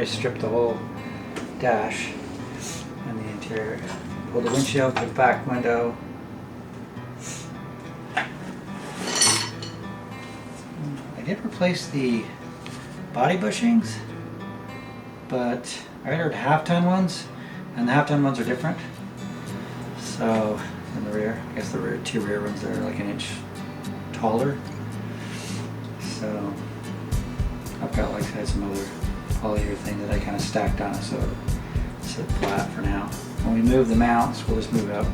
I stripped the whole dash and the interior. Pulled the windshield, the back window. I did replace the body bushings, but I ordered half-ton ones, and the half-ton ones are different. So, in the rear, I guess the rear, two rear ones that are like an inch taller. So, I've got like I had some other polyurethane that I kind of stacked on it so it sit flat for now. When we move the mounts, we'll just move it up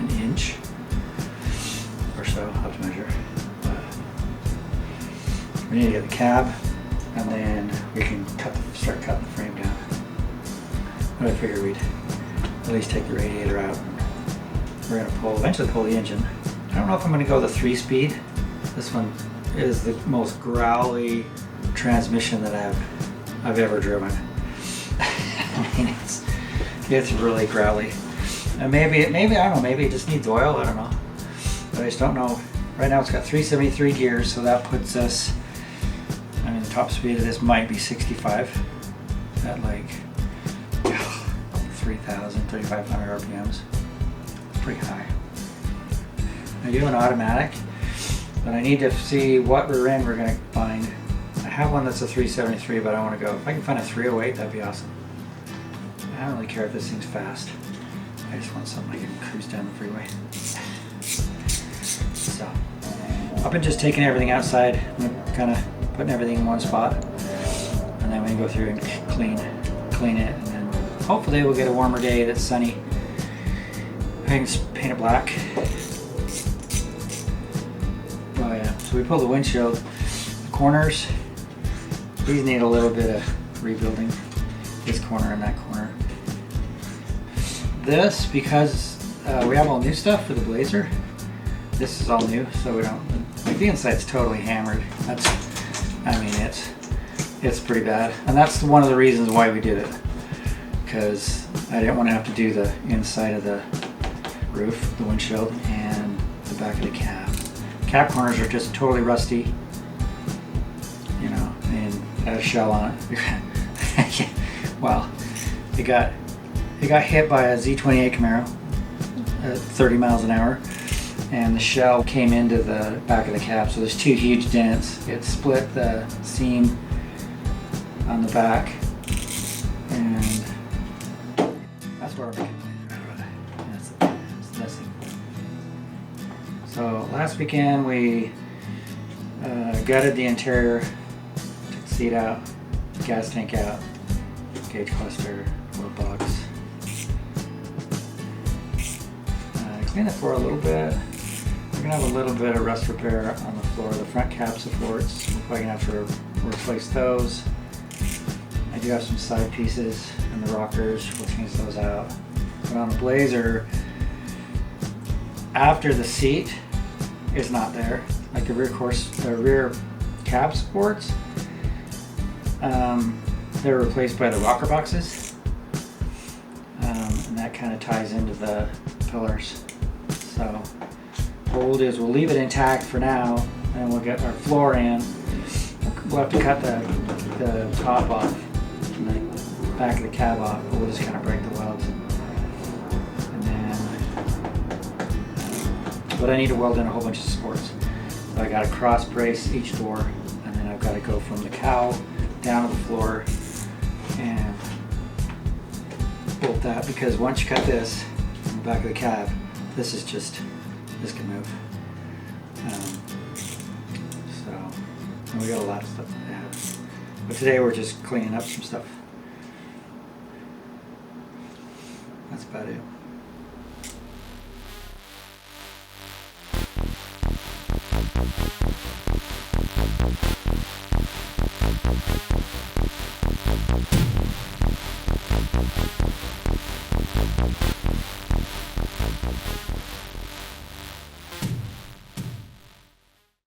an inch or so. I'll have to measure. But we need to get the cab, and then we can start cutting the frame down. But I figured we'd at least take the radiator out. We're gonna eventually pull the engine. I don't know if I'm gonna go the 3-speed. This one is the most growly transmission that I've ever driven. I mean, it's really growly. And maybe I don't know, maybe it just needs oil, I don't know. But I just don't know. Right now it's got 373 gears, so that puts us, I mean, the top speed of this might be 65 at like 3,000, 3,500 RPMs. It's pretty high. I do an automatic, but I need to see what rear end we're going to find. I have one that's a 373, but I want to go, if I can find a 308, that'd be awesome. I don't really care if this thing's fast. I just want something I can cruise down the freeway. So, I've been just taking everything outside, kind of putting everything in one spot, and then we can go through and clean it, and then hopefully we'll get a warmer day that's sunny. I can just paint it black. Oh yeah, so we pulled the windshield. The corners, these need a little bit of rebuilding. This corner and that corner. This, because we have all new stuff for the Blazer, this is all new, so we don't, like the inside's totally hammered. That's, I mean, it's pretty bad. And that's one of the reasons why we did it. Because I didn't want to have to do the inside of the roof, the windshield, and the back of the cab. Cab corners are just totally rusty, you know, and had a shell on it. Well, it got hit by a Z28 Camaro at 30 miles an hour, and the shell came into the back of the cab, so there's two huge dents. It split the seam on the back, and that's where we it's missing. So last weekend we gutted the interior, took the seat out, gas tank out, gauge cluster, oil box. Clean the floor a little bit. We're gonna have a little bit of rust repair on the floor. The front cap supports, we're probably gonna have to replace those. I do have some side pieces and the rockers, we'll change those out. But on the Blazer, after the seat is not there, like the rear cab supports, they're replaced by the rocker boxes, and that kind of ties into the pillars. So what we'll do is we'll leave it intact for now, and we'll get our floor in. We'll have to cut the top off and the back of the cab off, but we'll just kind of break the welds. And then, but I need to weld in a whole bunch of supports. So I got to cross brace each door, and then I've got to go from the cowl down to the floor and bolt that, because once you cut this from the back of the cab, this can move. So, and we got a lot of stuff to add. But today we're just cleaning up some stuff. That's about it.